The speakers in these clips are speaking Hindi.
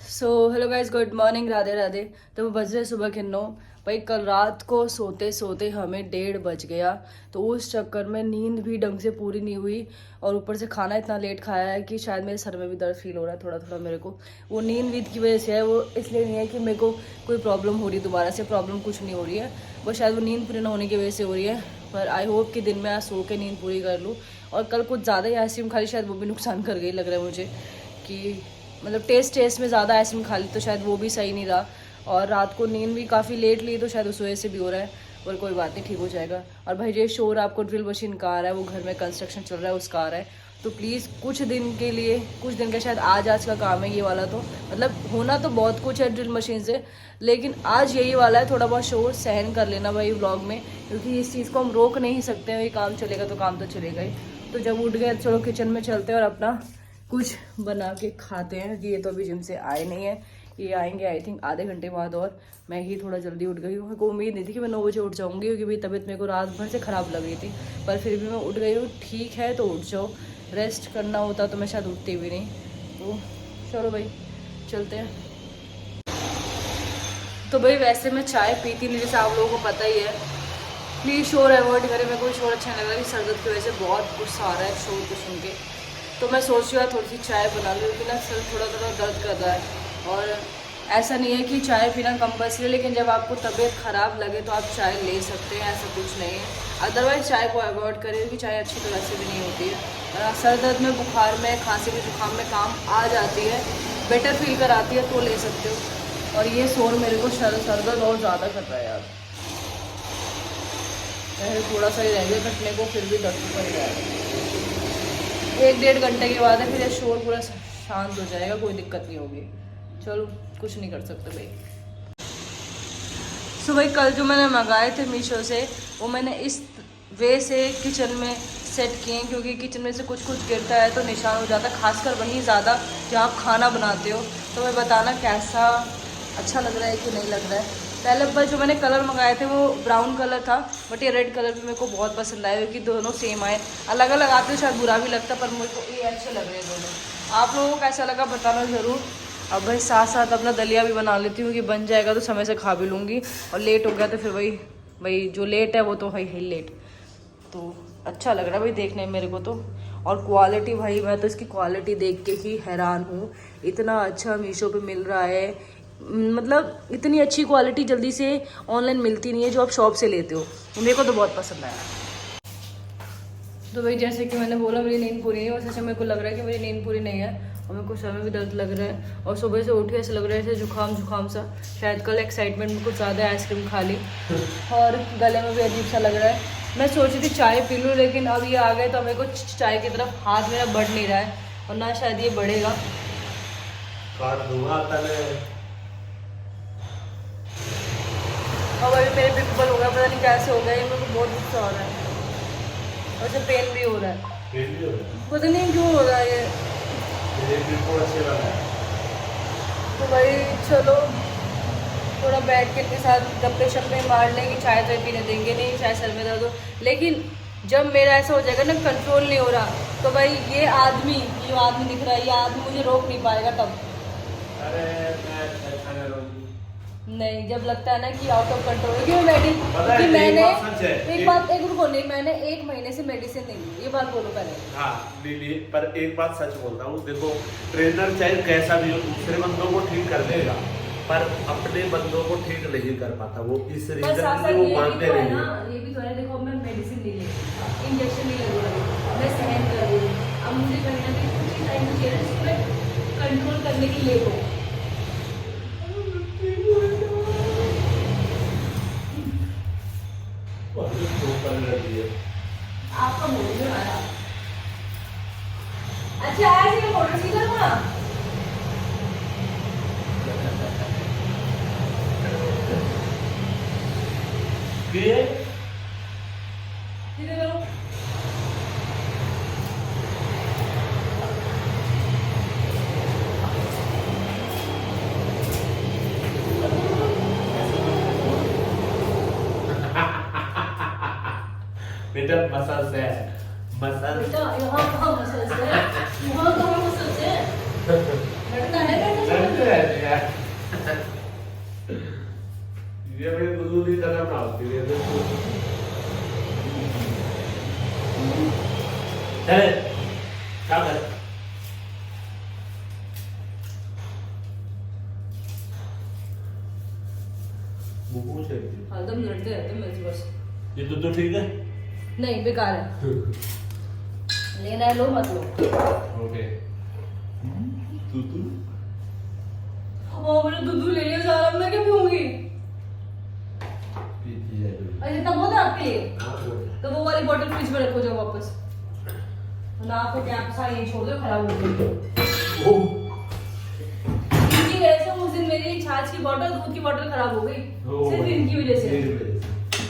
So hello guys, good morning, Radhe Radhe. तो बज रहे सुबह के 9। भाई कल रात को सोते सोते हमें 1:30 बज गया। तो उस चक्कर में नींद भी ढंग से पूरी नहीं हुई और ऊपर से खाना इतना लेट खाया है कि शायद मेरे सर में भी दर्द फील हो रहा है थोड़ा थोड़ा मेरे को। वो नींद वींद की वजह से है, वो इसलिए नहीं है कि मेरे को कोई प्रॉब्लम हो रही है। दोबारा से प्रॉब्लम कुछ नहीं हो रही है, वो शायद वो नींद पूरी ना होने की वजह से हो रही है। पर आई होप कि दिन में आज सो के नींद पूरी कर लूँ। और कल कुछ ज़्यादा ही आइसक्रीम खा ली, शायद वो भी नुकसान कर गई लग रहा है मुझे। कि मतलब टेस्ट में ज़्यादा आइसक्रीम खा ली तो शायद वो भी सही नहीं रहा। और रात को नींद भी काफ़ी लेट ली तो शायद उस वजह से भी हो रहा है। पर कोई बात नहीं, ठीक हो जाएगा। और भाई ये शोर आपको ड्रिल मशीन का आ रहा है, वो घर में कंस्ट्रक्शन चल रहा है उसका आ रहा है। तो प्लीज़ कुछ दिन के लिए, कुछ दिन का शायद आज का काम है ये वाला। तो मतलब होना तो बहुत कुछ है ड्रिल मशीन से, लेकिन आज यही वाला है। थोड़ा बहुत शोर सहन कर लेना भाई व्लॉग में, क्योंकि इस चीज़ को हम रोक नहीं सकते हैं। ये काम चलेगा तो काम तो चलेगा ही। तो जब उठ गए चलो किचन में चलते हैं और अपना कुछ बना के खाते हैं। कि ये तो अभी जिम से आए नहीं है, ये आएंगे आई थिंक आधे घंटे बाद। और मैं ही थोड़ा जल्दी उठ गई हूँ, मेरे को उम्मीद नहीं थी कि मैं 9 बजे उठ जाऊँगी, क्योंकि भाई तबीयत मेरे को रात भर से ख़राब लग रही थी। पर फिर भी मैं उठ गई हूँ। ठीक है तो उठ जाओ, रेस्ट करना होता तो मैं शायद उठती भी नहीं। तो चलो भाई चलते हैं। तो भाई वैसे मैं चाय पीती नहीं, जैसे आप लोगों को पता ही है। प्लीज़ शोर अवॉइड करें, मेरे को शोर अच्छा नहीं लग रहा है। सर दर्द की वजह से बहुत गुस्सा आ रहा है शोर को सुन के। तो मैं सोच रही हूँ थोड़ी सी चाय बना लूँ, क्योंकि ना सर थोड़ा थोड़ा दर्द कर रहा है। और ऐसा नहीं है कि चाय पीना कंपल्सरी, लेकिन जब आपको तबीयत ख़राब लगे तो आप चाय ले सकते हैं, ऐसा कुछ नहीं है। अदरवाइज़ चाय को अवॉइड करें, क्योंकि चाय अच्छी तो वैसे भी नहीं होती है। सर दर्द में, बुखार में, खांसी में, जुकाम में काम आ जाती है, बेटर फील कराती है, तो ले सकते हो। और ये शोर मेरे को सर दर्द और ज़्यादा कर रहा है यार। थोड़ा सा ही रह गया कटने को, फिर भी दर्द पड़ जाएगा। 1-1.5 घंटे के बाद है, फिर ये शोर पूरा शांत हो जाएगा, कोई दिक्कत नहीं होगी। चलो कुछ नहीं कर सकते भाई। सो भाई कल जो मैंने मंगाए थे मीशो से, वो मैंने इस वे से किचन में सेट किए, क्योंकि किचन में से कुछ कुछ गिरता है तो निशान हो जाता है, खासकर वहीं ज़्यादा जहाँ आप खाना बनाते हो। तो मैं बताना कैसा अच्छा लग रहा है कि नहीं लग रहा है। पहले बार जो मैंने कलर मंगाए थे वो ब्राउन कलर था, बट ये रेड कलर भी मेरे को बहुत पसंद आया, क्योंकि दोनों सेम आए। अलग अलग आते तो शायद बुरा भी लगता, पर मेरे को ये अच्छे लग रहे हैं दोनों। आप लोगों को कैसा लगा बताना ज़रूर। अब भाई साथ साथ अपना दलिया भी बना लेती हूँ, कि बन जाएगा तो समय से खा भी लूँगी। और लेट हो गया तो फिर भाई जो लेट है वो तो है ही लेट। तो अच्छा लग रहा है भाई देखने में मेरे को तो। और क्वालिटी भाई, मैं तो इसकी क्वालिटी देख के ही हैरान हूँ। इतना अच्छा मीशो पे मिल रहा है, मतलब इतनी अच्छी क्वालिटी जल्दी से ऑनलाइन मिलती नहीं है जो आप शॉप से लेते हो। मेरे को तो बहुत पसंद आया। तो भाई जैसे कि मैंने बोला मेरी नींद पूरी नहीं है, वैसे मेरे को लग रहा है कि मेरी नींद पूरी नहीं है। और मेरे को सर में भी दर्द लग रहा है, और सुबह से उठी ऐसा लग रहा है जैसे जुकाम सा। शायद कल एक्साइटमेंट में कुछ ज़्यादा आइसक्रीम खा ली, और गले में भी अजीब सा लग रहा है। मैं सोच रही थी चाय पी लूँ, लेकिन अब ये आ गए तो मेरे को चाय की तरफ हाथ मेरा बढ़ नहीं रहा है, और ना शायद ये बढ़ेगा। और अभी मेरे पिंपल हो गया, पता नहीं कैसे हो गया, ये मेरे को बहुत गुस्सा हो रहा है। और जो पेन भी हो रहा है, पता नहीं क्यों हो रहा है ये। तो भाई चलो थोड़ा बैठ के इनके साथ गप्पे शप्पे मार लेंगे, चाय तो पीने देंगे नहीं, चाहे सर में दर्द हो। लेकिन जब मेरा ऐसा हो जाएगा ना, कंट्रोल नहीं हो रहा, तो भाई ये आदमी, जो आदमी दिख रहा है, ये आदमी मुझे रोक नहीं पाएगा तब। नहीं, जब लगता है ना कि आउट ऑफ कंट्रोल, क्योंकि मैंने एक रुको नहीं, मैंने 1 महीने से मेडिसिन नहीं ली, ये बात बोलो पहले। हाँ ली, पर एक बात सच बोलता हूँ, देखो ट्रेनर चाहे कैसा भी हो दूसरे बंदों को ठीक कर देगा, पर अपने बंदों को ठीक नहीं कर पाता वो, इस रीजन से वो मानते नहीं है। ये भी तो है, देखो मैं मेडिसिन नहीं ले, इंजेक्शन नहीं लग रहा, मैं सहन कर रही हूँ। अब मुझे कहीं ना कहीं कुछ ही टाइम चाहिए इसको कंट्रोल करने के लिए। आपका मूड नहीं आ रहा। अच्छा ऐसे मैं फोटो सीधा ना। सीधे करो। बेटा मसल से मसल बेटा यहाँ कहाँ मसल से है, यहाँ कहाँ मसल से है, लड़का है बेटा। ये मेरी गुदगुदी कदम ना होती है चले क्या कर पूछ रही थी हरदम लड़ते रहते हैं मेरे से बस। ये दूध ठीक है नहीं बेकार है, लेना है लो मत लो। ओके दूध ओ मैंने दूध ले लिया सारा, मैं क्या पीऊंगी? पीती है अरे इतना बहुत है आपके लिए, तो वो वाली बोतल फ्रिज में रखो जाओ वापस, ना आपको क्या सारी यहीं छोड़ दो, खराब हो गई। इनकी वजह से उस दिन मेरी छाछ की बोतल, दूध की बोतल खराब हो गई, सिर्फ इनकी वजह से।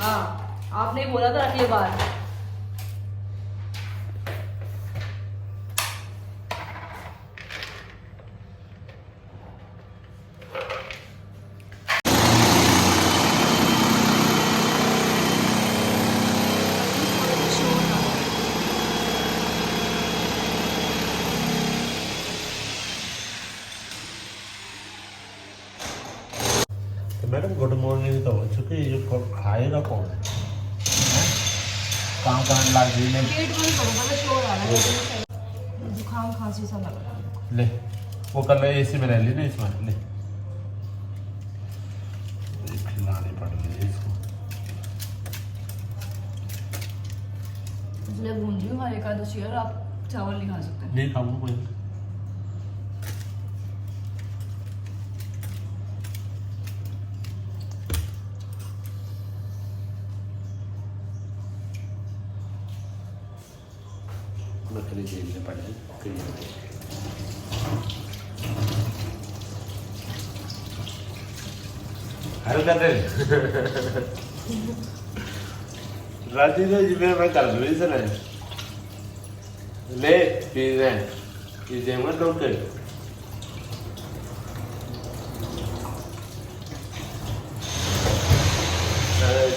हाँ आपने ही बोला था अगली बार। तो मैडम गुड मॉर्निंग तो हो चुकी है, ये खाएगा कौन? काम करने लग गई ने पेट में बड़ा बड़ा शोर आ रहा है, जुकाम खांसी सा लग रहा है। ले वो कल एसी में रह ली ना इसमें ले खिलानी पड़ रही है इसको इसलिए भून रही हूँ हर एकादशी, और आप चावल नहीं खा सकते। नहीं खाऊंगा कोई नखरे झेलने पड़े हल कर दे राजी ने जिम्मे मैं कर दूँ इसे ना ले पीने इसे मत रोके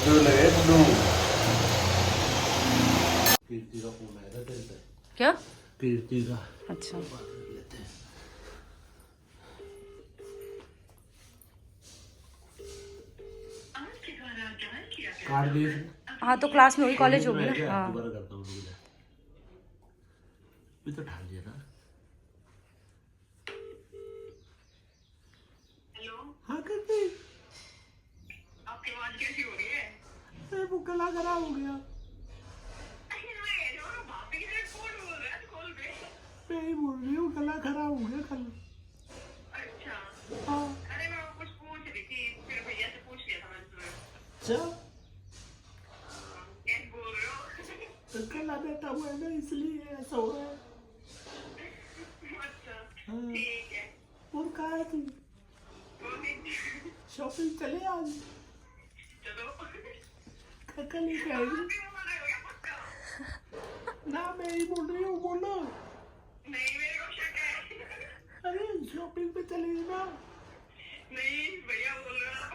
जो लगे ब्लू कीर्ति का फोन आया था तेरे पे क्या? कीर्ति का अच्छा काट दिए हाँ तो क्लास में होगी, कॉलेज होगी ना। हाँ दोबारा करता हूँ भी तो ढाल दिया था। हेलो हाँ करते आपकी आवाज कैसी हो रही है? अरे वो गला खराब हो गया भाभी के लिए कौन बोल रहा है कॉल पे? मैं ही बोल रही हूँ गला खराब हो गया कल। अच्छा हाँ अरे मैं कुछ पूछ रही थी, फिर भैया से पूछ लिया था मैंने तुम्हें। अच्छा कैसे बोल रहे हो? तो गला बैठा हुआ है ना इसलिए ऐसा हो रहा है। अच्छा हाँ। ठीक है। और कहाँ है तू? बोलिए। शॉपिंग चले आज चलो कल ही कहेगी आप भी बोल रहे हो क्या पक्का? ना मैं ही बोल रही हूँ बोलो। नहीं मेरे को शक है। अरे शॉपिंग पे चले ना नहीं भैया बोल रहे हो।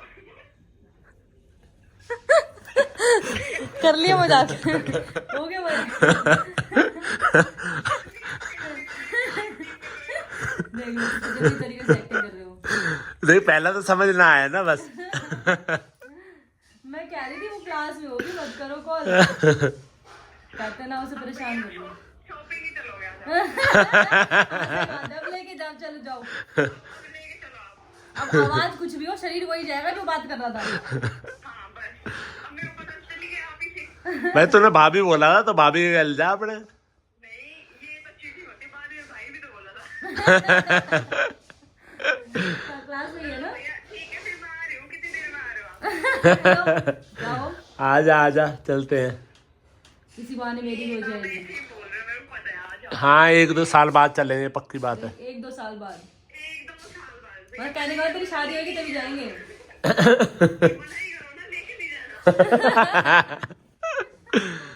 कर लिया मजाक हो गया भाई। देख लो कितनी तरीके से एक्टिंग कर रहे हो। देख पहला तो समझ ना आया ना बस। मैं कह रही थी वो क्लास में होगी, मत करो कॉल। कहते ना उसे परेशान कर लो। शॉपिंग ही चलोगे आप? अब लेके जाओ, चलो जाओ। लेके चलो आप। अब आवाज कुछ भी हो, शरीर वही जाएगा जो बात कर रहा था। हाँ बस अब मेरे को पता चली गया आप ही से। मैं तूने भाभी बोला था तो भाभी के गल जा अपने। नहीं ये तो चीटिंग होती, बाद में भाई भी तो बोला था। क्लास में ही है ना। भैया ठीक है फिर मैं आ रही हूँ, कितनी देर में आ रहे हो आप? जाओ, आजा चलते हैं। इसी बहाने मेरी भी हो आप जाएगी। ऐसे ही बोल रहे हो, मेरे को पता है। आ जाओ हाँ 1-2 साल बाद चलेंगे पक्की बात है। 1-2 साल बाद, 1-2 साल बाद। मतलब कहने का तेरी शादी होगी तभी जाएंगे। मना ही करो ना, लेके नहीं जाना।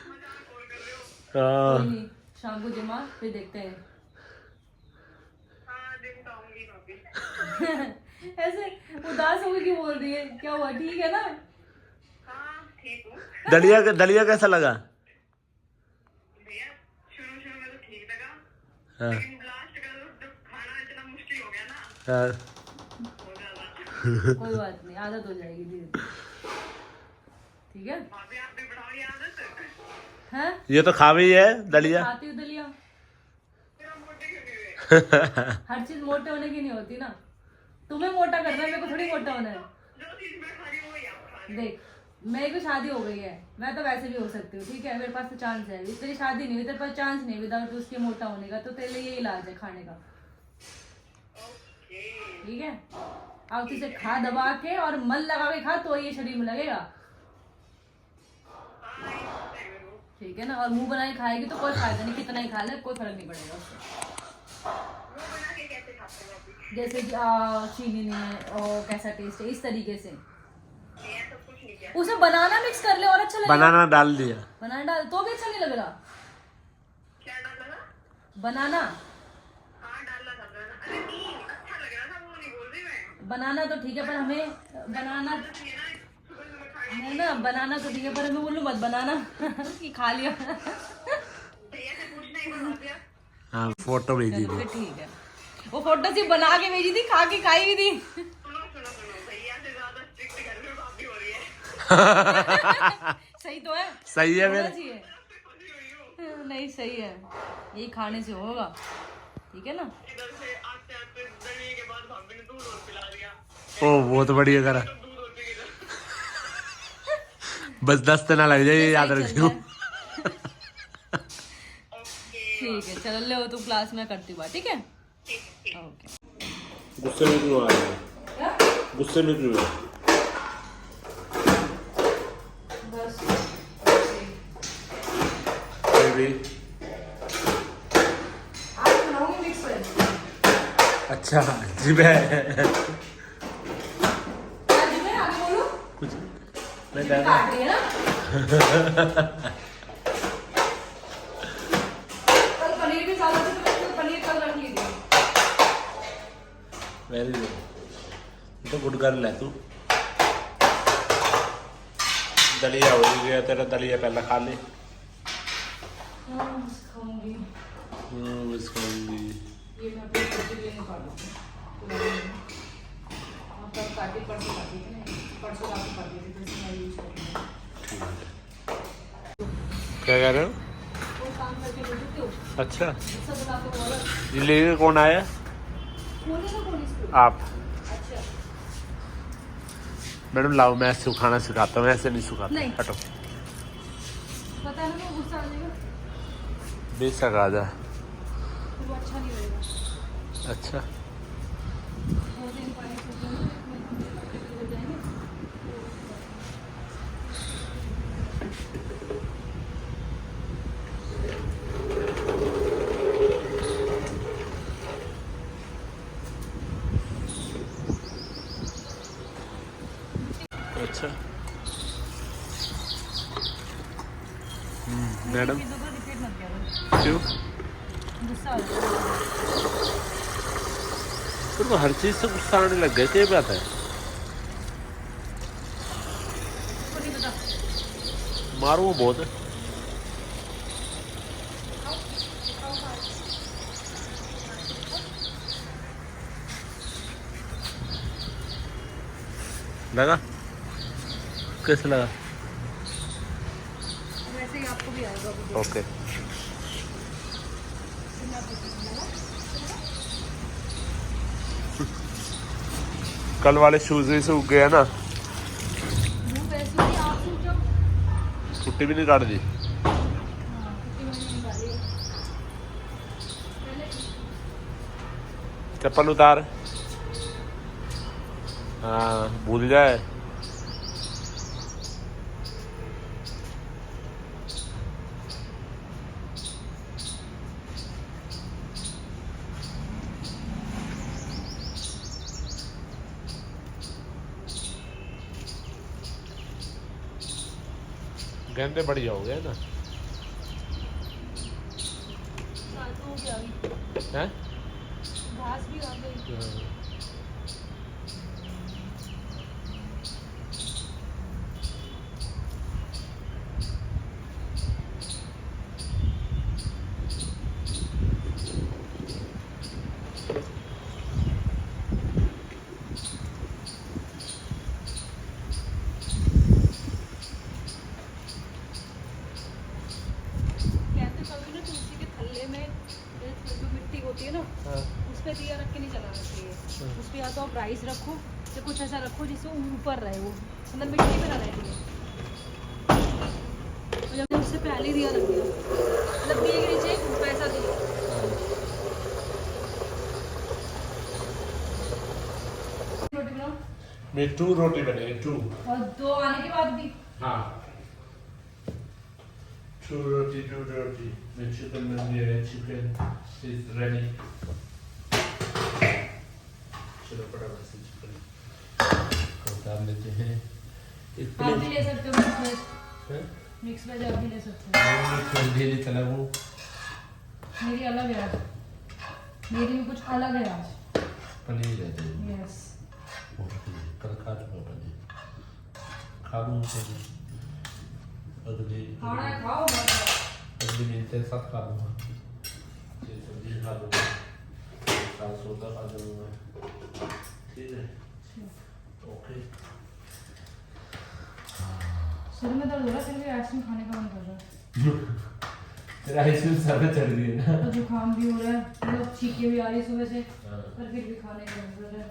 मजाक और कर रहे हो। कोई नहीं, शाम को जमा फिर देखते हैं। हाँ दिन तो आऊंगी भाभी। ऐसे उदास होकर क्यों बोल रही है? क्या हुआ, ठीक है ना? हाँ ठीक हूँ दलिया कैसा लगा? भैया। शुरू में तो ठीक लगा, हाँ लेकिन लास्ट का जब खाना इतना मुश्किल हो गया ना, हाँ हो ज्यादा। कोई बात नहीं, आदत हो जाएगी धीरे धीरे। ठीक है। भाभी आप भी बढ़ाओ ये आदत। हैं? ये तो खावी है दलिया। खाती हूँ दलिया। फिर हम मोटे क्यों नहीं हुए? हर चीज मोटे होने की नहीं होती ना। तुम्हें मोटा करना है, मेरे को थोड़ी मोटा होना है। जो चीज मैं खा रही हूँ वही आप खा रहे देख, मेरी को शादी हो गई है, मैं तो वैसे भी हो सकती हूँ, ठीक है। मेरे पास तो चांस है। तेरी शादी नहीं हुई, तेरे पास चांस नहीं विदाउट उसके मोटा होने का, तो तेरे लिए ये इलाज है खाने का, हो। ओके। ठीक है। अब तुझे खा दबा के और मन लगा के खा, तो ये शरीर में लगेगा, हाँ, ये सही है वो। ठीक है ना। और मुंह बना के खाएगी तो कोई फायदा नहीं, कितना ही खा ले कोई फर्क नहीं पड़ेगा उससे। वो बना के कैसे खाते हो आप? जैसे कि चीनी नहीं है और कैसा टेस्ट है, इस तरीके से। ये सब कुछ नहीं किया। उसमें बनाना मिक्स कर ले और अच्छा लगेगा। बनाना डाल दिया। बनाना डाल तो भी अच्छा नहीं लगेगा। क्या डालना था? बनाना, हाँ डालना था बनाना। अरे नहीं, अच्छा लग रहा था, वो नहीं बोल रही मैं। बनाना तो ठीक है, पर हमें बनाना तो ये ना सुबह सुबह खाई। नहीं ना, बनाना तो ठीक है, पर हमें बोलूँ मत बनाना कि खा लिया। भैया से पूछना ही बता दिया। हाँ फोटो भेजी चलो थी। फिर ठीक है। वो फोटो सिर्फ बना के भेजी थी, खा के खाई भी थी। सुनो सुनो सुनो, भैया से ज्यादा स्ट्रिक्ट घर में भाभी हो रही है। सही तो है, सही है होना फिर। चाहिए। फंसी हुई हूँ। नहीं सही है, यही खाने से होगा, ठीक है ना। इधर से आते आते दही के बाद भाभी ने दूध और पिला दिया। ओ बहुत बढ़िया करा। तो दूध और पी के बस 10 दिन ना लग जाए, ये याद सही चल रखियो। रहा है। ओके। ठीक है, चलो ले तू क्लास में करती बात, ठीक है। ठीक है, ठीक। ओके। गुस्से में क्यों आ रहे हो? क्या? गुस्से में क्यों? बस बेबी आज बनाऊंगी मिक्स वेज। अच्छा जी मैं आज मैं आगे बोलूं, कुछ मैं जिम्मे काट रही है ना। कल पनीर भी ज्यादा थी, तो मैंने पनीर कल रख ली थी। Very good. तो गुड कर ले तू। दलिया हो ही गया तेरा, दलिया पहले खा ले। खाऊंगी। बस खाऊंगी। ये मैं अपनी सब्जी के लिए निकाल लूँगी। हाँ, कल काटी परसों काटी थी ना, परसों रात को काटी थी, तो इसमें मैं यूज करूँगी। क्या कह रहे हो? वो काम करके दे देती हूँ। अच्छा सब बता के बोला, ये लेके कौन आया? खोले ना कौन इसको? आप। अच्छा मैडम लाओ, मैं सुखाना सिखाता हूँ, ऐसे नहीं सुखाता। नहीं। हटो पता है ना, वो गुस्सा आ जाएगा, बेशक आ जा। तो वो अच्छा नहीं लगेगा। अच्छा 2 दिन पानी से हो जाएंगे। अच्छा मैडम रिपीट मत किया, क्यों? गुस्सा आ जाएगा। तो हर चीज से गुस्सा आने लग गए थे, ये बात है। को नहीं पता। मारो बहुत है। लगा? कैसे लगा? वैसे ही आपको भी आएगा अभी। ओके। कल वाले शूज भी सूख गए ना, मुंह वैसे ही आप सूख जाओ। छुट्टी भी नहीं काट दी। हाँ, क्योंकि मैंने निकाली है। चप्पल उतार। हाँ भूल जाए। गेंदे बढ़िया हो गए ना। घास भी आ गई। हैं? घास भी आ गई। उस पर या तो आप राइस रखो या कुछ ऐसा रखो जिससे ऊपर रहे वो, मतलब मिट्टी पे ना रहे ठीक है। जब उससे पहले दिया रख दिया, मतलब दिए के नीचे पैसा दिया। रोटी बनाओ। मैं 2 रोटी बने 2। और 2 आने के बाद भी। हाँ 2 रोटी 2 रोटी। मैं चिकन बन गया है, चिकन इज रेडी। चलो फटाफट से चिकन डाल लेते हैं। आप भी ले सकते हो मिक्स वेज आप भी ले सकते हो। मैं चला हूँ। मेरी अलग है आज, मेरी में कुछ अलग है आज। पनीर रहते हैं। यस कल खा चुका पनीर, खा लूँ अगले खाना है, खाओ मत। अगले दिन तेरे साथ खा लूँगा, ये सब्जी खा लूँगा, साथ सोता खा लूँगा। ठीक है ओके। सिर में दर्द हो रहा है, फिर भी आइसक्रीम खाने का मन कर रहा है। तेरा आइसक्रीम सर में चढ़ गई है ना। तो जुकाम भी हो रहा है, मतलब छींके भी आ रही है सुबह से, पर फिर भी खाने का मन कर रहा है।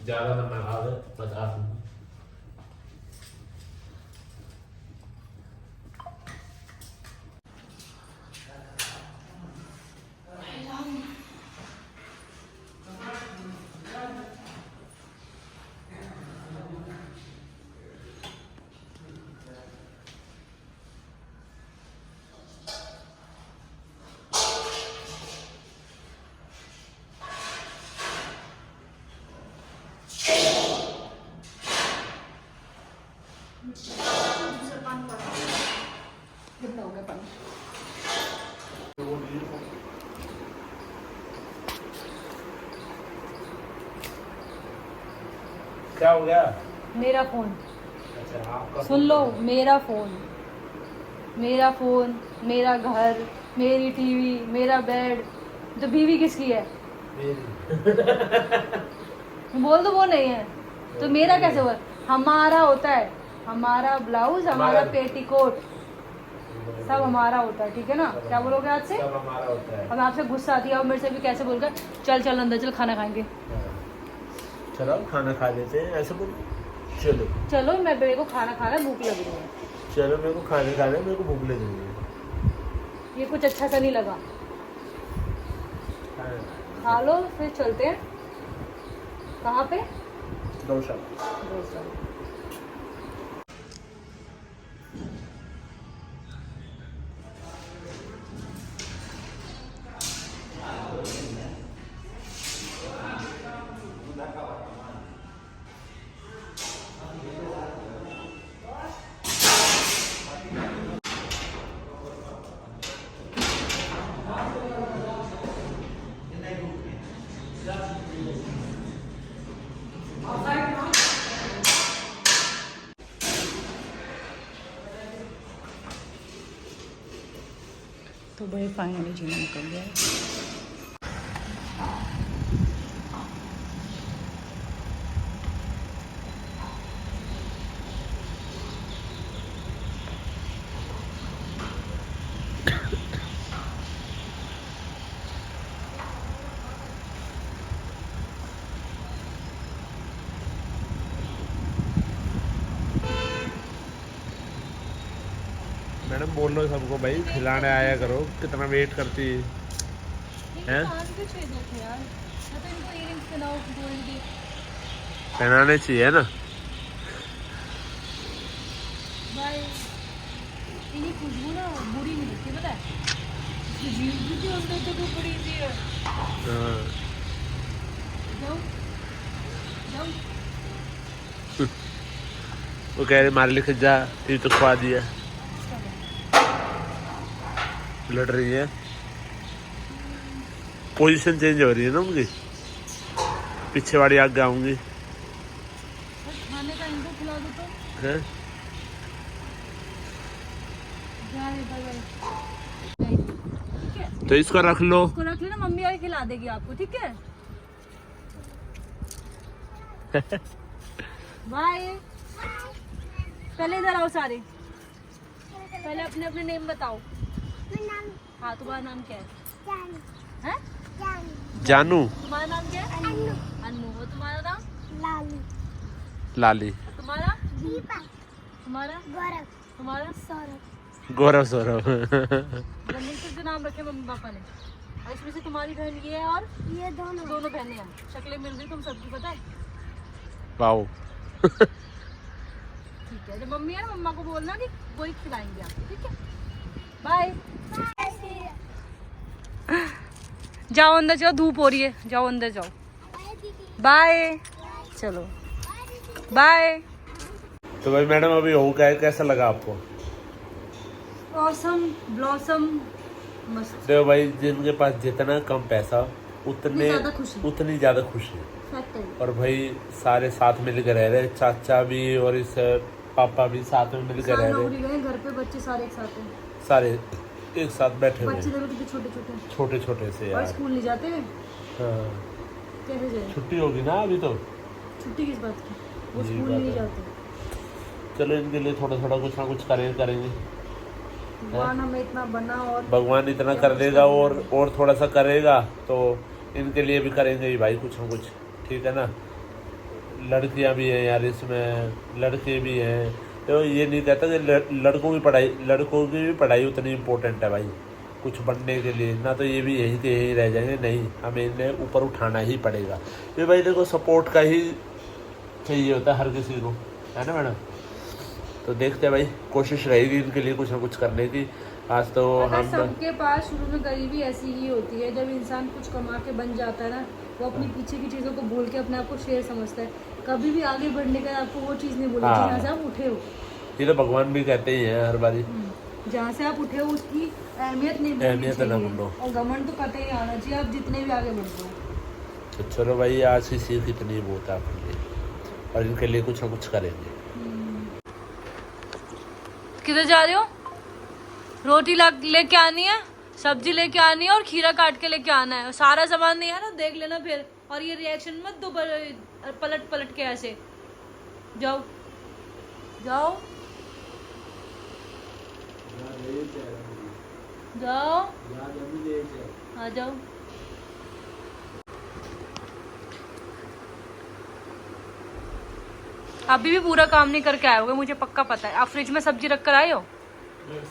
ज़्यादा नमक खा दे बता दूँगा। कितना हो गया पानी? क्या हो गया? मेरा फोन, अच्छा आपका सुन लो, मेरा फोन, मेरा फोन, मेरा घर, मेरी टीवी, मेरा बेड। तो बीवी किसकी है? बोल दो वो नहीं है तो मेरा कैसे हुआ? हमारा होता है, हमारा ब्लाउज, हमारा पेटीकोट, सब हमारा होता है, ठीक है ना? क्या बोलोगे आज से? सब हमारा होता है। अब आपसे गुस्सा आती है और मेरे से भी कैसे बोलकर चल चल अंदर चल खाना खाएंगे। चलो खाना खा लेते हैं, ऐसे बोलो। चलो चलो, मैं मेरे को खाना खाना भूख लग रही है। चलो मेरे को खाने खाने मेरे को भूख लगी है। ये कुछ अच्छा सा नहीं लगा, खा लो फिर चलते हैं। कहाँ पे? गौशाला। तो भाई फाइनली जीना निकल गया है। मैडम बोल लो सबको भाई खिलाने आया करो, कितना वेट करती है। हैं? पहनाने चाहिए ना। खुशबू ना बुरी नहीं लगती, पता है? जीव भी अंदर तक बड़ी सी है। हाँ। जाओ जाओ। वो कह रहे मारे लिखे जा, ये तो खवा दिया। लड़ रही है, पोजीशन चेंज हो रही है ना उनकी, पीछे वाली आगे आऊंगी। खाने का इनको खिला दो तो। हैं? ठीक है, तो इसको रख लो। इसको रख लेना, मम्मी आके खिला देगी आपको, ठीक है? बाय। पहले इधर आओ सारे, पहले अपने अपने नेम बताओ। हाँ, तुम्हारा नाम क्या है? हैं? जानू। तुम्हारा नाम क्या है? लाली। तुम्हारा तुम्हारा तुम्हारा गौरव सौरभ। रणनीति से नाम रखे मम्मी पापा ने। और इसमें से तुम्हारी बहन ये है और ये दोनों बहनें हैं। शक्लें मिल गई तुम सबकी, पता है? वाओ। ठीक है, जब मम्मी है ना मम्मा को बोलना कि वही खिलाएंगे आपको, ठीक है? बाय। जाओ अंदर जाओ, धूप हो रही है, जाओ अंदर जाओ। बाय। चलो बाय। तो भाई मैडम अभी हो गया, कैसा लगा आपको? ऑसम ब्लॉसम मस्त। देखो भाई, जिनके पास जितना कम पैसा उतनी ज्यादा खुशी। और भाई सारे साथ मिलकर रह रहे, चाचा भी और इस पापा भी साथ में मिलकर रह रहे। घर पे बच्चे सारे एक साथ हैं, सारे एक साथ बैठे हुए, बच्चे देखो कितने छोटे छोटे छोटे से और यार। स्कूल नहीं जाते। हाँ, कैसे जाए? छुट्टी होगी ना अभी तो। छुट्टी किस बात की? वो यही स्कूल बात नहीं है। जाते। चलो इनके लिए थोड़ा थोड़ा कुछ ना कुछ करेंगे। भगवान हमें इतना बना और भगवान इतना कर देगा और थोड़ा सा करेगा तो इनके लिए भी करेंगे ही भाई कुछ ना कुछ, ठीक है ना। लड़कियां भी हैं यार इसमें, लड़के भी हैं, तो ये नहीं कहता कि लड़कों की भी पढ़ाई उतनी इम्पोर्टेंट है भाई कुछ बनने के लिए ना। तो ये भी यहीं के यहीं रह जाएंगे, नहीं हमें इन्हें ऊपर उठाना ही पड़ेगा। ये भाई देखो सपोर्ट का ही चाहिए होता है हर किसी को, है ना मैडम। तो देखते हैं भाई, कोशिश रहेगी इनके लिए कुछ ना कुछ करने की। आज तो हम सबके पास शुरू में गरीबी ऐसी ही होती है, जब इंसान कुछ कमा के बन जाता है ना, वो अपनी पीछे की चीज़ों को भूल के अपने आप को शेर समझता है। कभी भी आगे बढ़ने का आपको वो चीज़ नहीं बोलेगी जहाँ से आप उठे हो। ये तो भगवान भी कहते ही हैं हर बारी, जहाँ से आप उठे हो उसकी अहमियत नहीं भूलनी चाहिए। और घमंड तो कतई आना चाहिए, आप जितने भी आगे बढ़ जाओ। तो चलो भाई, आज की सीख इतनी बहुत है आपके लिए, और इनके लिए कुछ ना कुछ करेंगे। किधर जा रहे हो? रोटी लेके आनी है, सब्जी लेके आनी है और खीरा काट के लेके आना है। सारा सामान नहीं है ना, देख लेना फिर। और ये रिएक्शन मत दो पलट के ऐसे। जाओ जाओ जाओ, आ जाओ। अभी भी पूरा काम नहीं करके आए होगे, मुझे पक्का पता है। आप फ्रिज में सब्जी रख कर आए हो?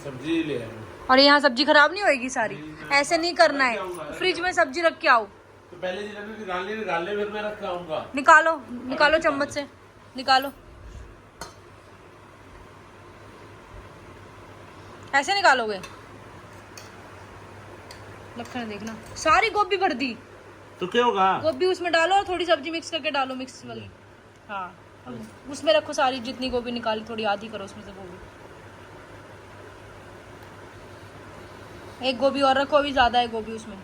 सब्जी ले आए। और यहाँ सब्जी खराब नहीं होएगी सारी? ऐसे नहीं करना है, फ्रिज में सब्जी रख के आओ। तो पहले निकाल ले फिर मैं रख आऊंगा। निकालो चम्मच से निकालो। ऐसे निकालोगे? लखन देखना, सारी गोभी भर दी। तो क्या होगा? गोभी उसमें डालो और थोड़ी सब्जी मिक्स करके डालो, मिक्स वाली। हाँ, उसमें रखो सारी, जितनी गोभी निकाली थोड़ी आधी करो उसमें से गोभी। एक गोभी और रखो, अभी ज्यादा है गोभी उसमें।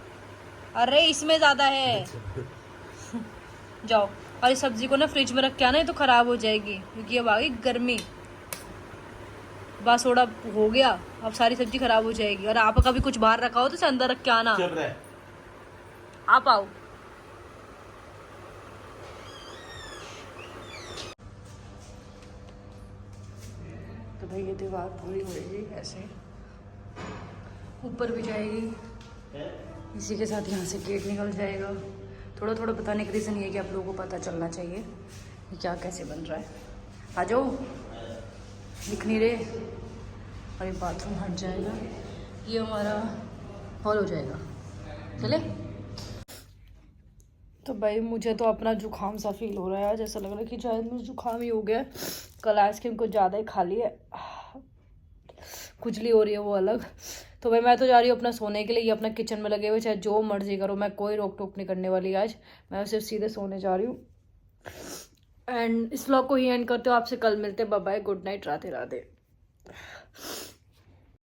अरे इसमें ज्यादा है। जाओ, और इस सब्जी को ना फ्रिज में रख के आना, ये तो खराब हो जाएगी क्योंकि अब आ गई गर्मी। बस थोड़ा हो गया, अब सारी सब्जी खराब हो जाएगी। और आप कभी कुछ बाहर रखा हो तो अंदर रख के आना। आप आओ। तो भाई ये दीवार पूरी होगी ऐसे, ऊपर भी जाएगी, इसी के साथ यहाँ से गेट निकल जाएगा। थोड़ा थोड़ा बताने का रीज़न ये है कि आप लोगों को पता चलना चाहिए कि क्या कैसे बन रहा है। आ जाओ, दिख नहीं रहे। और ये बाथरूम हट जाएगा, ये हमारा हॉल हो जाएगा। चले। तो भाई मुझे तो अपना जुकाम सा फील हो रहा है, जैसा लग रहा है कि शायद मुझे जुकाम ही हो गया। कल आइसक्रीम कुछ ज़्यादा ही खा ली है, खुजली हो रही है वो अलग। तो भाई मैं तो जा रही हूँ अपना सोने के लिए। ये अपना किचन में लगे हुए, चाहे जो मर्जी करो, मैं कोई रोक टोक नहीं करने वाली आज। मैं सिर्फ सीधे सोने जा रही हूँ। एंड इस व्लॉग को ही एंड करते हो। आपसे कल मिलते हैं। Bye bye, good night, Radhe Radhe.